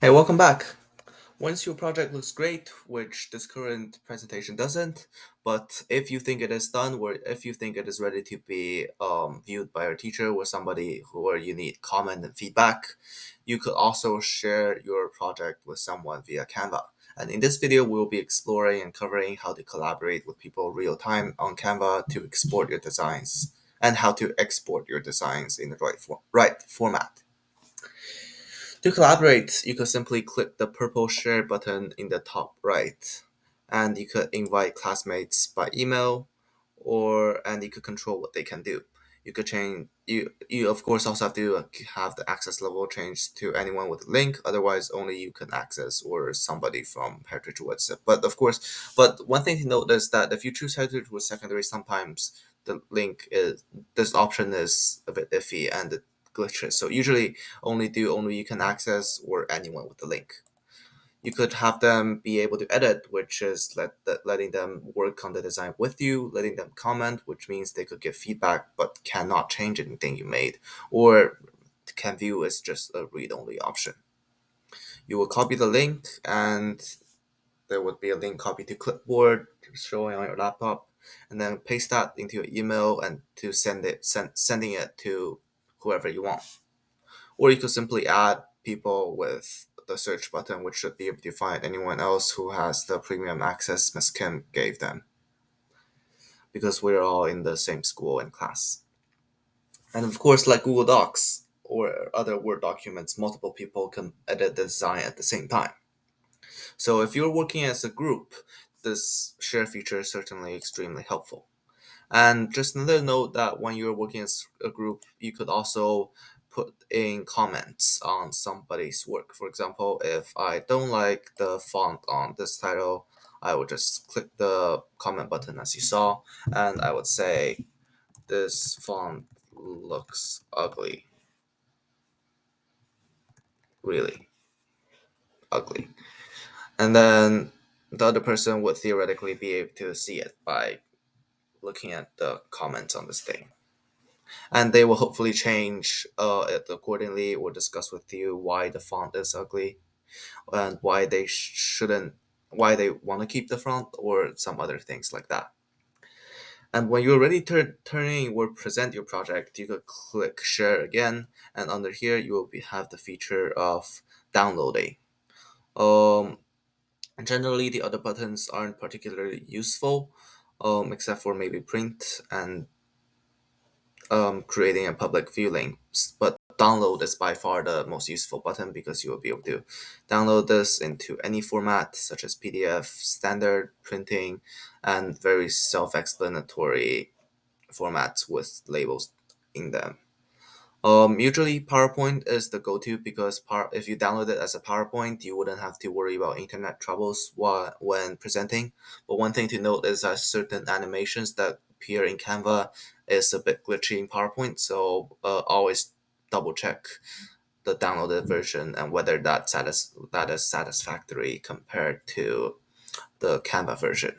Hey, welcome back. Once your project looks great, which this current presentation doesn't, but if you think it is done, or if you think it is ready to be viewed by your teacher or somebody where you need comment and feedback, you could also share your project with someone via Canva. And in this video, we'll be exploring and covering how to collaborate with people real time on Canva to export your designs and how to export your designs in the right format. To collaborate, you could simply click the purple share button in the top right, and you could invite classmates by email, and you could control what they can do. You could change you of course also have to have the access level changed to anyone with a link, otherwise only you can access or somebody from Heritage Woods. But one thing to note is that if you choose Heritage Woods Secondary, sometimes the link is this option is a bit iffy and it glitches. So usually only you can access or anyone with the link. You could have them be able to edit, which is letting them work on the design with you, letting them comment, which means they could give feedback but cannot change anything you made, or can view as just a read-only option. You will copy the link, and there would be a link copy to clipboard showing on your laptop, and then paste that into your email and to sending it to whoever you want. Or you could simply add people with the search button, which should be able to find anyone else who has the premium access Ms. Kim gave them, because we're all in the same school and class. And of course, like Google Docs or other Word documents, multiple people can edit the design at the same time. So if you're working as a group, this share feature is certainly extremely helpful. And just another note that when you're working as a group, you could also put in comments on somebody's work. For example, if I don't like the font on this title, I would just click the comment button as you saw, and I would say, this font looks ugly, really ugly. And then the other person would theoretically be able to see it by looking at the comments on this thing. And they will hopefully change it accordingly or discuss with you why the font is ugly and why they shouldn't, why they want to keep the font or some other things like that. And when you're ready to turn in or present your project, you could click share again, and under here you will have the feature of downloading. Um, Generally, the other buttons aren't particularly useful, except for maybe print and creating a public view link. But download is by far the most useful button because you will be able to download this into any format, such as PDF, standard printing, and very self-explanatory formats with labels in them. Usually PowerPoint is the go-to because if you download it as a PowerPoint, you wouldn't have to worry about internet troubles when presenting. But one thing to note is that certain animations that appear in Canva is a bit glitchy in PowerPoint, so always double check the downloaded version and whether that is satisfactory compared to the Canva version.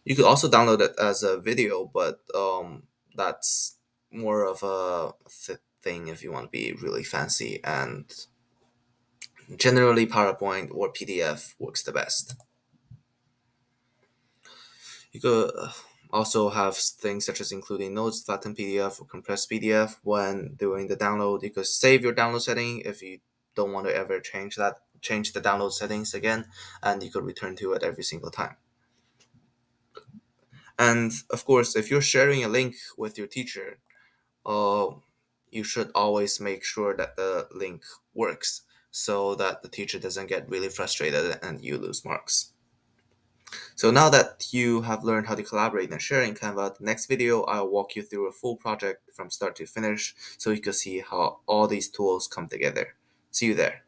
You could also download it as a video, but that's more of a thing if you want to be really fancy. And generally, PowerPoint or PDF works the best. You could also have things such as including notes, flattened PDF, or compressed PDF when doing the download. You could save your download setting if you don't want to ever change the download settings again, and you could return to it every single time. And of course, if you're sharing a link with your teacher, uh, you should always make sure that the link works so that the teacher doesn't get really frustrated and you lose marks. So now that you have learned how to collaborate and share in Canva, the next video I'll walk you through a full project from start to finish so you can see how all these tools come together. See you there.